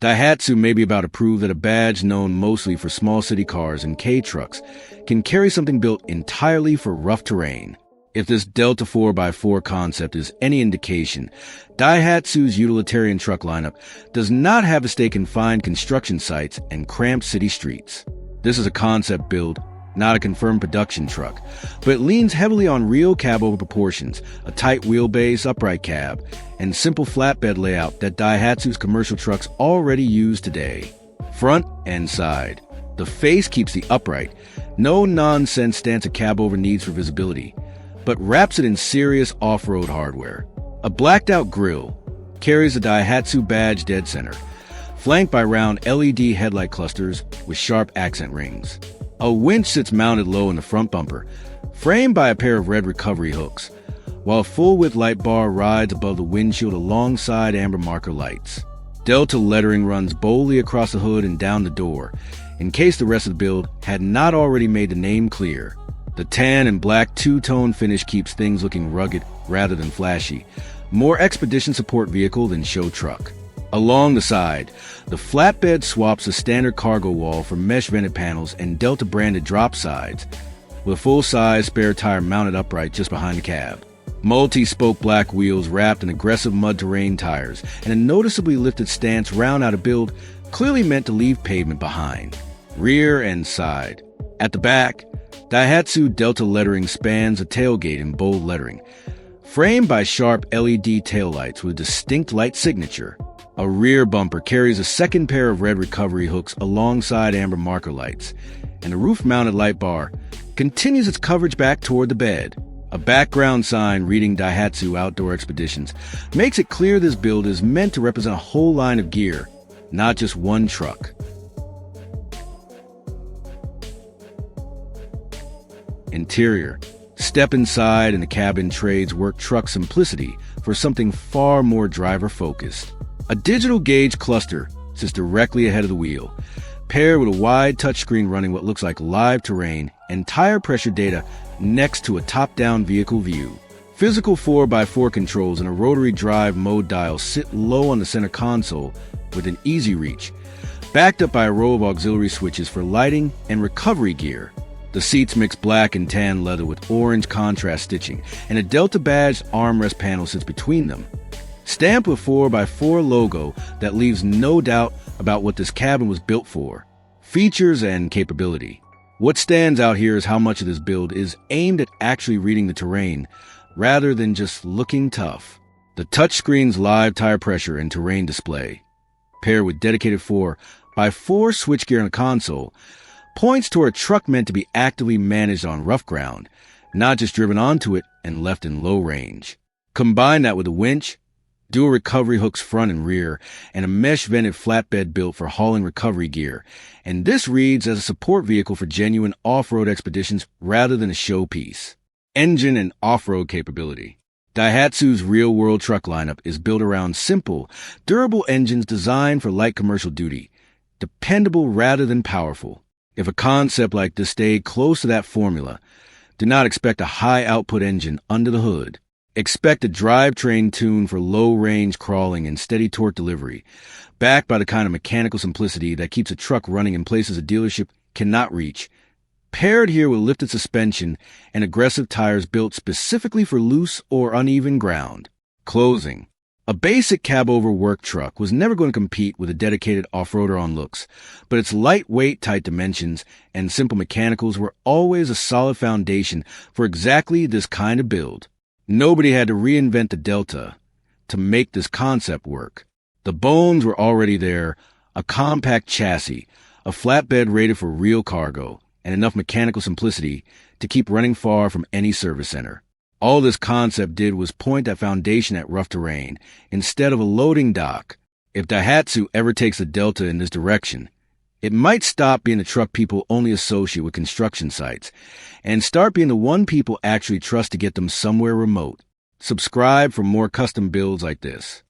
Daihatsu may be about to prove that a badge known mostly for small city cars and K-trucks can carry something built entirely for rough terrain. If this Delta 4x4 concept is any indication, Daihatsu's utilitarian truck lineup does not have to stay confined construction sites and cramped city streets. This is a concept build, not a confirmed production truck, but it leans heavily on real cab-over proportions, a tight wheelbase upright cab, and simple flatbed layout that Daihatsu's commercial trucks already use today. Front and side. The face keeps the upright, no-nonsense stance a cab-over needs for visibility, but wraps it in serious off-road hardware. A blacked-out grille carries the Daihatsu badge dead center, flanked by round LED headlight clusters with sharp accent rings. A winch sits mounted low in the front bumper, framed by a pair of red recovery hooks, while a full-width light bar rides above the windshield alongside amber marker lights. Delta lettering runs boldly across the hood and down the door, in case the rest of the build had not already made the name clear. The tan and black two-tone finish keeps things looking rugged rather than flashy, more expedition support vehicle than show truck. Along the side, the flatbed swaps a standard cargo wall for mesh vented panels and Delta-branded drop sides, with a full-size spare tire mounted upright just behind the cab. Multi-spoke black wheels wrapped in aggressive mud-terrain tires and a noticeably lifted stance round out a build clearly meant to leave pavement behind. Rear and side. At the back, Daihatsu Delta lettering spans a tailgate in bold lettering, framed by sharp LED taillights with a distinct light signature. A rear bumper carries a second pair of red recovery hooks alongside amber marker lights, and the roof-mounted light bar continues its coverage back toward the bed. A background sign reading Daihatsu Outdoor Expeditions makes it clear this build is meant to represent a whole line of gear, not just one truck. Interior. Step inside and the cabin trades work truck simplicity for something far more driver-focused. A digital gauge cluster sits directly ahead of the wheel, paired with a wide touchscreen running what looks like live terrain and tire pressure data next to a top-down vehicle view. Physical 4x4 controls and a rotary drive mode dial sit low on the center console with an easy reach, backed up by a row of auxiliary switches for lighting and recovery gear. The seats mix black and tan leather with orange contrast stitching, and a Delta badged armrest panel sits between them, stamped with 4x4 logo that leaves no doubt about what this cabin was built for. Features and capability. What stands out here is how much of this build is aimed at actually reading the terrain, rather than just looking tough. The touchscreen's live tire pressure and terrain display, paired with dedicated 4x4 switchgear on the console, points toward a truck meant to be actively managed on rough ground, not just driven onto it and left in low range. Combine that with a winch, dual recovery hooks front and rear, and a mesh-vented flatbed built for hauling recovery gear, and this reads as a support vehicle for genuine off-road expeditions rather than a showpiece. Engine and off-road capability. Daihatsu's real-world truck lineup is built around simple, durable engines designed for light commercial duty, dependable rather than powerful. If a concept like this stayed close to that formula, do not expect a high-output engine under the hood. Expect a drivetrain tuned for low-range crawling and steady torque delivery, backed by the kind of mechanical simplicity that keeps a truck running in places a dealership cannot reach, paired here with lifted suspension and aggressive tires built specifically for loose or uneven ground. Closing. A basic cab-over work truck was never going to compete with a dedicated off-roader on looks, but its lightweight, tight dimensions and simple mechanicals were always a solid foundation for exactly this kind of build. Nobody had to reinvent the Delta to make this concept work. The bones were already there, a compact chassis, a flatbed rated for real cargo, and enough mechanical simplicity to keep running far from any service center. All this concept did was point that foundation at rough terrain instead of a loading dock. If Daihatsu ever takes the Delta in this direction, it might stop being the truck people only associate with construction sites and start being the one people actually trust to get them somewhere remote. Subscribe for more custom builds like this.